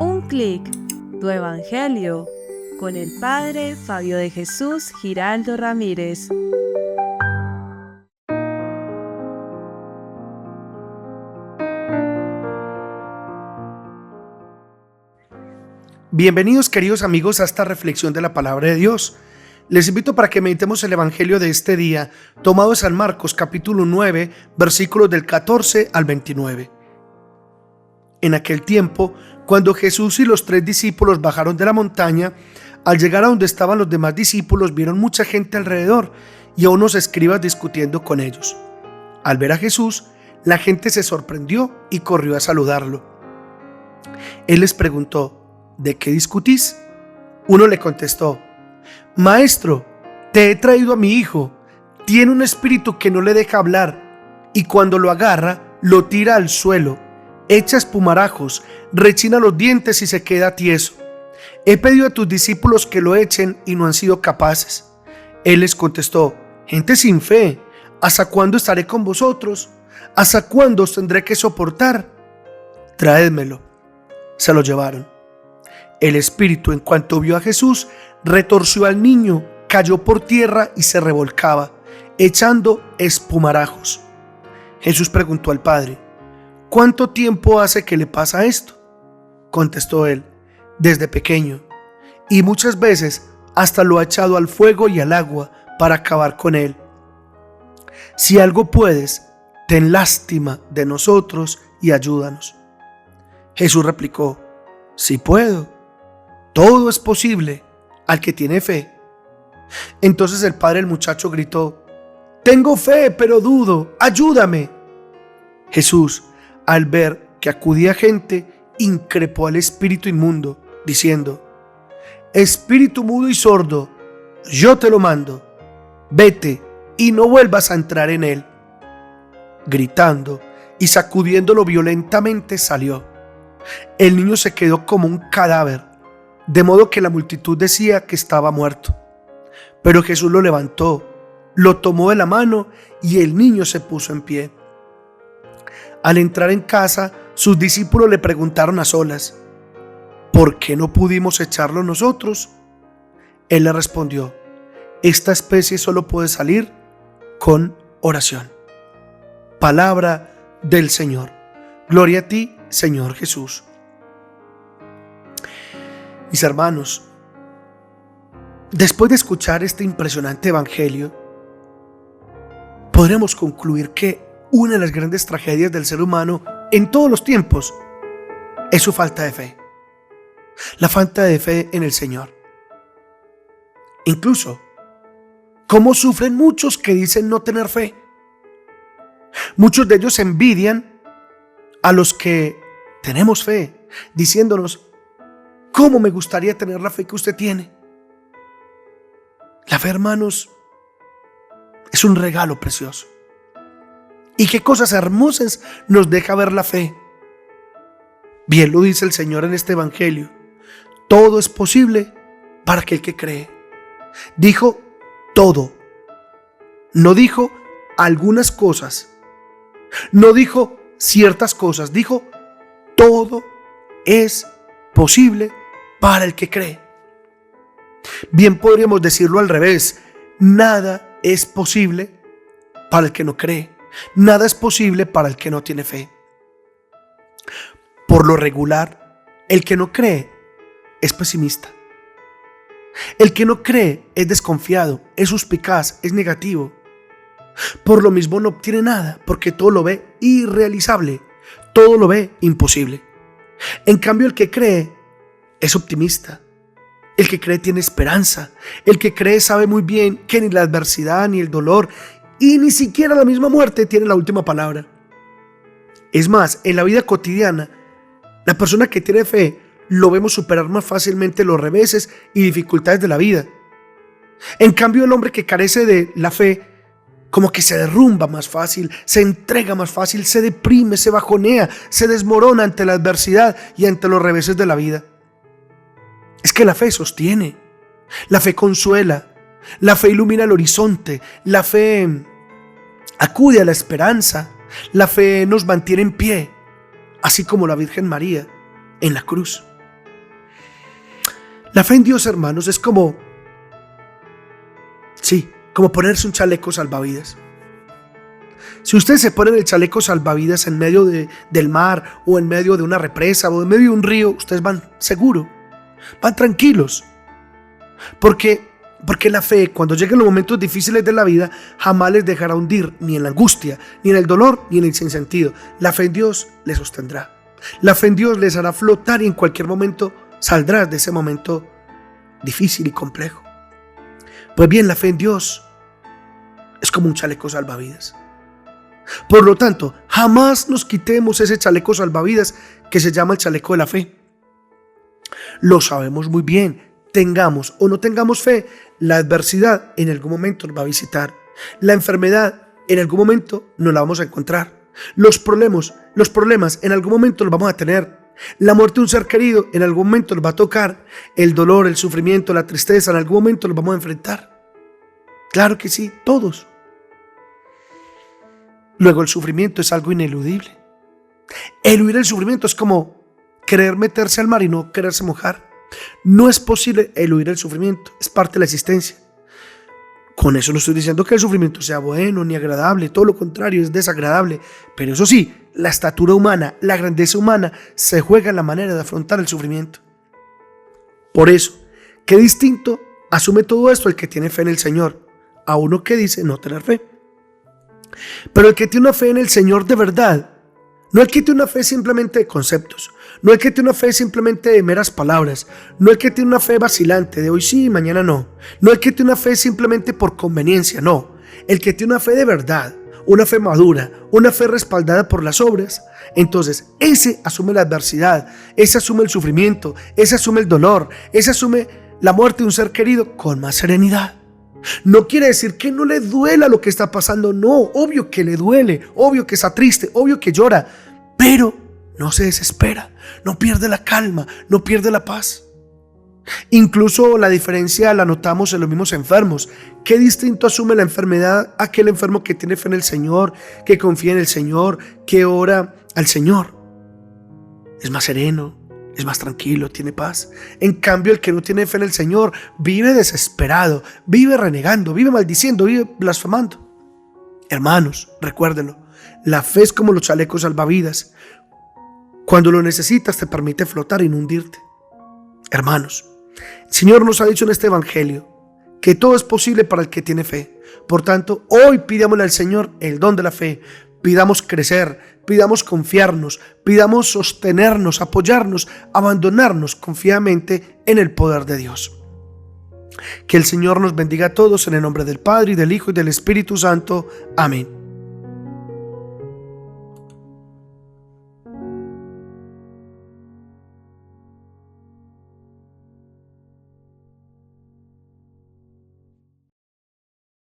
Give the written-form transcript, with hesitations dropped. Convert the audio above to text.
Un clic, tu evangelio, con el Padre Fabio de Jesús Giraldo Ramírez. Bienvenidos, queridos amigos, a esta reflexión de la palabra de Dios. Les invito para que meditemos el evangelio de este día, tomado de San Marcos, capítulo 9, versículos del 14 al 29. En aquel tiempo, cuando Jesús y los 3 discípulos bajaron de la montaña, al llegar a donde estaban los demás discípulos, vieron mucha gente alrededor y a unos escribas discutiendo con ellos. Al ver a Jesús, la gente se sorprendió y corrió a saludarlo. Él les preguntó: ¿de qué discutís? Uno le contestó: Maestro, te he traído a mi hijo. Tiene un espíritu que no le deja hablar, y cuando lo agarra, lo tira al suelo, echa espumarajos, rechina los dientes y se queda tieso. He pedido a tus discípulos que lo echen y no han sido capaces. Él les contestó: gente sin fe, ¿hasta cuándo estaré con vosotros? ¿Hasta cuándo os tendré que soportar? Traédmelo. Se lo llevaron. El espíritu, en cuanto vio a Jesús, retorció al niño, cayó por tierra y se revolcaba, echando espumarajos. Jesús preguntó al padre: ¿cuánto tiempo hace que le pasa esto? Contestó él: desde pequeño, y muchas veces hasta lo ha echado al fuego y al agua para acabar con él. Si algo puedes, ten lástima de nosotros y ayúdanos. Jesús replicó: sí puedo. Todo es posible al que tiene fe. Entonces el padre del muchacho gritó: tengo fe, pero dudo, ayúdame. Jesús, al ver que acudía gente, increpó al espíritu inmundo, diciendo: espíritu mudo y sordo, yo te lo mando, vete y no vuelvas a entrar en él. Gritando y sacudiéndolo violentamente salió. El niño se quedó como un cadáver, de modo que la multitud decía que estaba muerto. Pero Jesús lo levantó, lo tomó de la mano y el niño se puso en pie. Al entrar en casa, sus discípulos le preguntaron a solas: ¿por qué no pudimos echarlo nosotros? Él le respondió: esta especie solo puede salir con oración. Palabra del Señor. Gloria a ti, Señor Jesús. Mis hermanos, después de escuchar este impresionante evangelio, podremos concluir que una de las grandes tragedias del ser humano en todos los tiempos es su falta de fe. La falta de fe en el Señor. Incluso, cómo sufren muchos que dicen no tener fe. Muchos de ellos envidian a los que tenemos fe, diciéndonos: ¿cómo me gustaría tener la fe que usted tiene? La fe, hermanos, es un regalo precioso. Y qué cosas hermosas nos deja ver la fe. Bien lo dice el Señor en este evangelio: todo es posible para aquel que cree. Dijo todo. No dijo algunas cosas. No dijo ciertas cosas. Dijo todo es posible para el que cree. Bien podríamos decirlo al revés: nada es posible para el que no cree. Nada es posible para el que no tiene fe. Por lo regular, el que no cree es pesimista. El que no cree es desconfiado, es suspicaz, es negativo. Por lo mismo no obtiene nada, porque todo lo ve irrealizable, todo lo ve imposible. En cambio, el que cree es optimista. El que cree tiene esperanza. El que cree sabe muy bien que ni la adversidad, ni el dolor, y ni siquiera la misma muerte tiene la última palabra. Es más, en la vida cotidiana, la persona que tiene fe lo vemos superar más fácilmente los reveses y dificultades de la vida. En cambio, el hombre que carece de la fe, como que se derrumba más fácil, se entrega más fácil, se deprime, se bajonea, se desmorona ante la adversidad y ante los reveses de la vida. Es que la fe sostiene, la fe consuela, la fe ilumina el horizonte, la fe acude a la esperanza, la fe nos mantiene en pie, así como la Virgen María en la cruz. La fe en Dios, hermanos, es como ponerse un chaleco salvavidas. Si ustedes se ponen el chaleco salvavidas en medio del mar, o en medio de una represa, o en medio de un río, ustedes van seguros, van tranquilos. Porque la fe, cuando lleguen los momentos difíciles de la vida, jamás les dejará hundir, ni en la angustia, ni en el dolor, ni en el sinsentido. La fe en Dios les sostendrá. La fe en Dios les hará flotar, y en cualquier momento saldrás de ese momento difícil y complejo. Pues bien, la fe en Dios es como un chaleco salvavidas. Por lo tanto, jamás nos quitemos ese chaleco salvavidas que se llama el chaleco de la fe. Lo sabemos muy bien, tengamos o no tengamos fe, la adversidad en algún momento nos va a visitar. La enfermedad en algún momento nos la vamos a encontrar. Los problemas en algún momento los vamos a tener. La muerte de un ser querido en algún momento nos va a tocar. El dolor, el sufrimiento, la tristeza en algún momento los vamos a enfrentar. Claro que sí, todos. Luego, el sufrimiento es algo ineludible. Eludir el sufrimiento es como querer meterse al mar y no quererse mojar. No es posible eludir el sufrimiento, es parte de la existencia. Con eso no estoy diciendo que el sufrimiento sea bueno ni agradable, todo lo contrario, es desagradable. Pero eso sí, la estatura humana, la grandeza humana se juega en la manera de afrontar el sufrimiento. Por eso, qué distinto asume todo esto el que tiene fe en el Señor a uno que dice no tener fe. Pero el que tiene una fe en el Señor de verdad, no el que tiene una fe simplemente de conceptos, no el que tiene una fe simplemente de meras palabras, no el que tiene una fe vacilante de hoy sí y mañana no, no el que tiene una fe simplemente por conveniencia, no, el que tiene una fe de verdad, una fe madura, una fe respaldada por las obras, entonces ese asume la adversidad, ese asume el sufrimiento, ese asume el dolor, ese asume la muerte de un ser querido con más serenidad. No quiere decir que no le duela lo que está pasando, no, obvio que le duele, obvio que está triste, obvio que llora, pero no se desespera, no pierde la calma, no pierde la paz. Incluso la diferencia la notamos en los mismos enfermos. Qué distinto asume la enfermedad aquel enfermo que tiene fe en el Señor, que confía en el Señor, que ora al Señor. Es más sereno, es más tranquilo, tiene paz. En cambio, el que no tiene fe en el Señor vive desesperado, vive renegando, vive maldiciendo, vive blasfemando. Hermanos, recuérdenlo, la fe es como los chalecos salvavidas. Cuando lo necesitas te permite flotar y no hundirte. Hermanos, el Señor nos ha dicho en este evangelio que todo es posible para el que tiene fe. Por tanto, hoy pidámosle al Señor el don de la fe. Pidamos crecer, pidamos confiarnos, pidamos sostenernos, apoyarnos, abandonarnos confiadamente en el poder de Dios. Que el Señor nos bendiga a todos en el nombre del Padre, y del Hijo, y del Espíritu Santo. Amén.